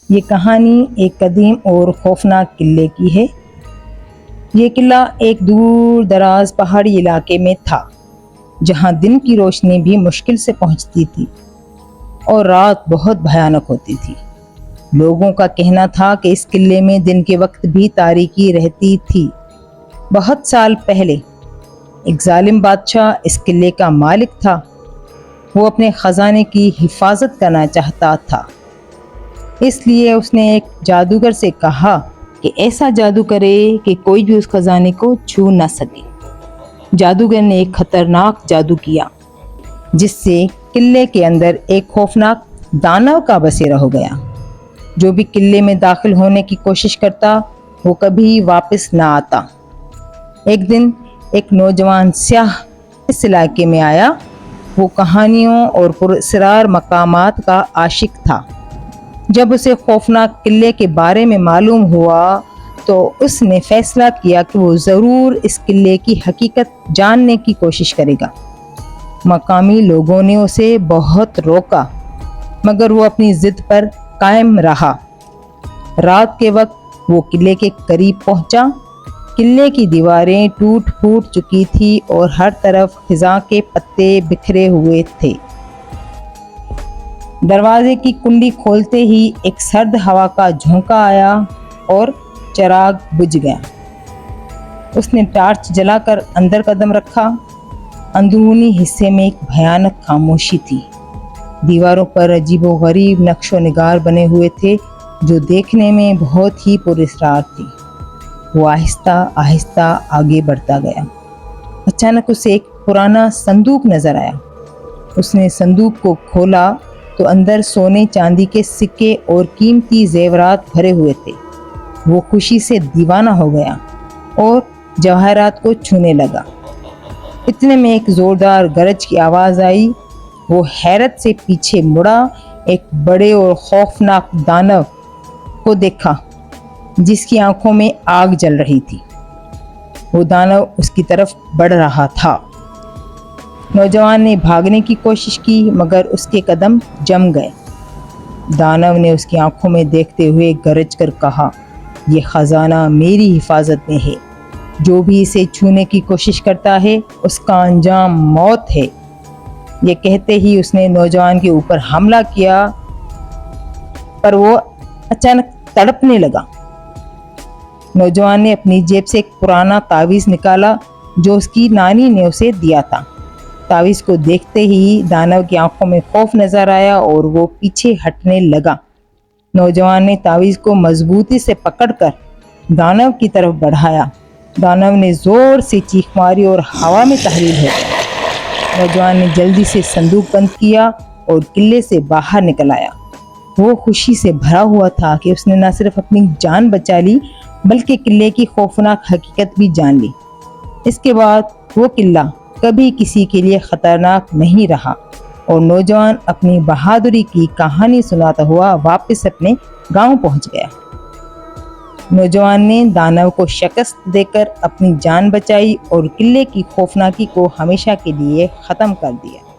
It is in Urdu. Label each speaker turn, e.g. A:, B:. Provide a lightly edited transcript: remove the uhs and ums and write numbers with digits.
A: یہ کہانی ایک قدیم اور خوفناک قلعے کی ہے۔ یہ قلعہ ایک دور دراز پہاڑی علاقے میں تھا، جہاں دن کی روشنی بھی مشکل سے پہنچتی تھی اور رات بہت بھیانک ہوتی تھی۔ لوگوں کا کہنا تھا کہ اس قلعے میں دن کے وقت بھی تاریکی رہتی تھی۔ بہت سال پہلے ایک ظالم بادشاہ اس قلعے کا مالک تھا۔ وہ اپنے خزانے کی حفاظت کرنا چاہتا تھا، اس لیے اس نے ایک جادوگر سے کہا کہ ایسا جادو کرے کہ کوئی بھی اس خزانے کو چھو نہ سکے۔ جادوگر نے ایک خطرناک جادو کیا، جس سے قلعے کے اندر ایک خوفناک دانو کا بسیرا ہو گیا۔ جو بھی قلعے میں داخل ہونے کی کوشش کرتا، وہ کبھی واپس نہ آتا۔ ایک دن ایک نوجوان سیاح اس علاقے میں آیا۔ وہ کہانیوں اور پراسرار مقامات کا عاشق تھا۔ جب اسے خوفناک قلعے کے بارے میں معلوم ہوا تو اس نے فیصلہ کیا کہ وہ ضرور اس قلعے کی حقیقت جاننے کی کوشش کرے گا۔ مقامی لوگوں نے اسے بہت روکا، مگر وہ اپنی ضد پر قائم رہا۔ رات کے وقت وہ قلعے کے قریب پہنچا۔ قلعے کی دیواریں ٹوٹ پھوٹ چکی تھی اور ہر طرف خزاں کے پتے بکھرے ہوئے تھے۔ دروازے کی کنڈی کھولتے ہی ایک سرد ہوا کا جھونکا آیا اور چراغ بجھ گیا۔ اس نے ٹارچ جلا کر اندر قدم رکھا۔ اندرونی حصے میں ایک بھیانک خاموشی تھی۔ دیواروں پر عجیب و غریب نقش و نگار بنے ہوئے تھے، جو دیکھنے میں بہت ہی پراسرار تھی۔ وہ آہستہ آہستہ آگے بڑھتا گیا۔ اچانک اسے ایک پرانا صندوق نظر آیا۔ اس نے صندوق کو کھولا تو اندر سونے چاندی کے سکے اور قیمتی زیورات بھرے ہوئے تھے۔ وہ خوشی سے دیوانہ ہو گیا اور جواہرات کو چھونے لگا۔ اتنے میں ایک زوردار گرج کی آواز آئی۔ وہ حیرت سے پیچھے مڑا۔ ایک بڑے اور خوفناک دانو کو دیکھا، جس کی آنکھوں میں آگ جل رہی تھی۔ وہ دانو اس کی طرف بڑھ رہا تھا۔ نوجوان نے بھاگنے کی کوشش کی، مگر اس کے قدم جم گئے۔ دانو نے اس کی آنکھوں میں دیکھتے ہوئے گرج کر کہا، یہ خزانہ میری حفاظت میں ہے۔ جو بھی اسے چھونے کی کوشش کرتا ہے، اس کا انجام موت ہے۔ یہ کہتے ہی اس نے نوجوان کے اوپر حملہ کیا، پر وہ اچانک تڑپنے لگا۔ نوجوان نے اپنی جیب سے ایک پرانا تعویذ نکالا، جو اس کی نانی نے اسے دیا تھا۔ تعویذ کو دیکھتے ہی دانو کی آنکھوں میں خوف نظر آیا اور وہ پیچھے ہٹنے لگا۔ نوجوان نے تعویذ کو مضبوطی سے پکڑ کر دانو کی طرف بڑھایا۔ دانو نے زور سے چیخ ماری اور ہوا میں تحلیل ہو گیا۔ نوجوان نے جلدی سے صندوق بند کیا اور قلعے سے باہر نکل آیا۔ وہ خوشی سے بھرا ہوا تھا کہ اس نے نہ صرف اپنی جان بچا لی، بلکہ قلعے کی خوفناک حقیقت بھی جان لی۔ اس کے بعد وہ قلعہ کبھی کسی کے لیے خطرناک نہیں رہا اور نوجوان اپنی بہادری کی کہانی سناتا ہوا واپس اپنے گاؤں پہنچ گیا۔ نوجوان نے دانو کو شکست دے کر اپنی جان بچائی اور قلعے کی خوفناکی کو ہمیشہ کے لیے ختم کر دیا۔